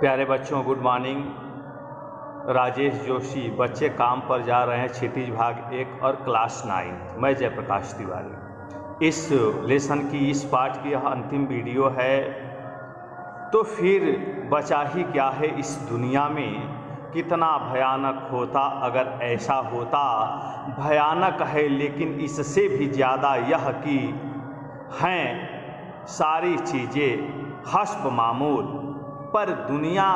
प्यारे बच्चों, good morning. Rajesh Joshi, बच्चे काम पर जा रहे हैं, क्षितिज भाग 1 और क्लास 9। मैं जयप्रकाश तिवारी। इस लेसन की, इस पाठ की यह अंतिम वीडियो है। तो फिर बचा ही क्या है इस दुनिया में, कितना भयानक होता अगर ऐसा होता। भयानक है लेकिन इससे भी ज़्यादा यह कि हैं सारी चीज़ें हस्ब मामूल, पर दुनिया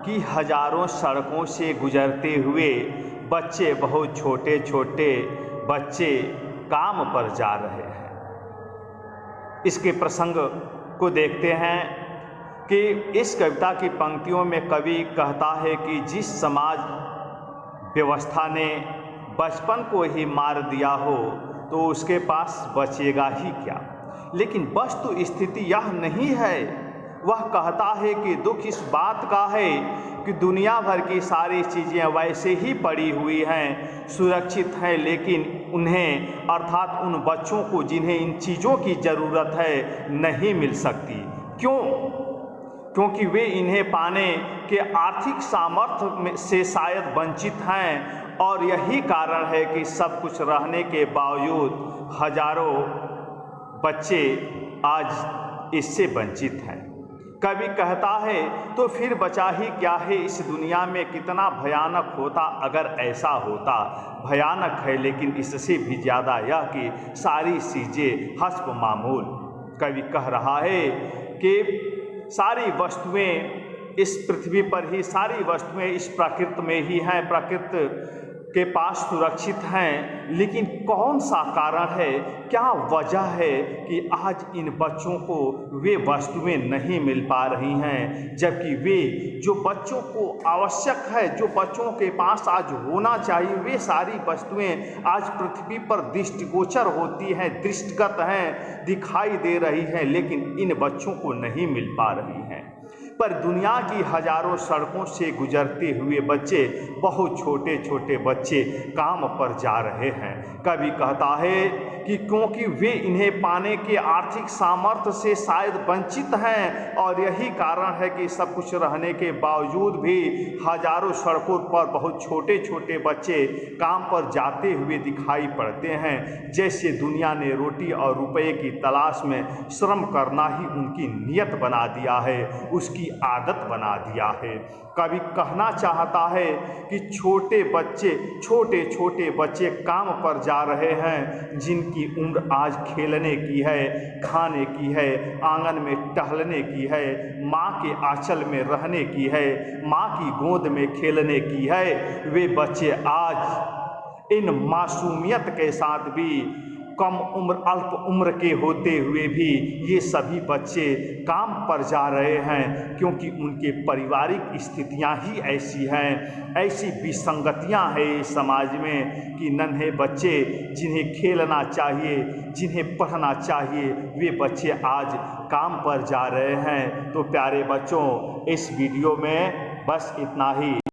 की हजारों सड़कों से गुजरते हुए बच्चे, बहुत छोटे छोटे बच्चे काम पर जा रहे हैं। इसके प्रसंग को देखते हैं कि इस कविता की पंक्तियों में कवि कहता है कि जिस समाज व्यवस्था ने बचपन को ही मार दिया हो तो उसके पास बचेगा ही क्या। लेकिन वस्तु स्थिति यह नहीं है। वह कहता है कि दुख इस बात का है कि दुनिया भर की सारी चीज़ें वैसे ही पड़ी हुई हैं, सुरक्षित हैं, लेकिन उन्हें अर्थात उन बच्चों को जिन्हें इन चीज़ों की ज़रूरत है नहीं मिल सकती। क्यों? क्योंकि वे इन्हें पाने के आर्थिक सामर्थ्य से शायद वंचित हैं, और यही कारण है कि सब कुछ रहने के बावजूद हजारों बच्चे आज इससे वंचित हैं। कवि कहता है तो फिर बचा ही क्या है इस दुनिया में, कितना भयानक होता अगर ऐसा होता। भयानक है लेकिन इससे भी ज़्यादा यह कि सारी चीज़ें हस्ब मामूल। कवि कह रहा है कि सारी वस्तुएं इस पृथ्वी पर ही, सारी वस्तुएं इस प्रकृति में ही हैं, प्रकृति के पास सुरक्षित हैं। लेकिन कौन सा कारण है, क्या वजह है कि आज इन बच्चों को वे वस्तुएं नहीं मिल पा रही हैं, जबकि वे जो बच्चों को आवश्यक है, जो बच्चों के पास आज होना चाहिए, वे सारी वस्तुएं आज पृथ्वी पर दृष्टिगोचर होती हैं, दृष्टिगत हैं, दिखाई दे रही हैं, लेकिन इन बच्चों को नहीं मिल पा रही हैं। पर दुनिया की हजारों सड़कों से गुजरते हुए बच्चे, बहुत छोटे छोटे बच्चे काम पर जा रहे हैं। कवि कहता है कि क्योंकि वे इन्हें पाने के आर्थिक सामर्थ्य से शायद वंचित हैं, और यही कारण है कि सब कुछ रहने के बावजूद भी हजारों सड़कों पर बहुत छोटे छोटे बच्चे काम पर जाते हुए दिखाई पड़ते हैं। जैसे दुनिया ने रोटी और रुपये की तलाश में श्रम करना ही उनकी नियत बना दिया है, उसकी आदत बना दिया है। कवि कहना चाहता है कि छोटे बच्चे, छोटे छोटे बच्चे काम पर जा रहे हैं, जिनकी उम्र आज खेलने की है, खाने की है, आंगन में टहलने की है, माँ के आंचल में रहने की है, माँ की गोद में खेलने की है। वे बच्चे आज इन मासूमियत के साथ भी, कम उम्र, अल्प उम्र के होते हुए भी ये सभी बच्चे काम पर जा रहे हैं, क्योंकि उनके पारिवारिक स्थितियां ही ऐसी हैं, ऐसी विसंगतियां हैं इस समाज में कि नन्हे बच्चे जिन्हें खेलना चाहिए, जिन्हें पढ़ना चाहिए, वे बच्चे आज काम पर जा रहे हैं। तो प्यारे बच्चों, इस वीडियो में बस इतना ही।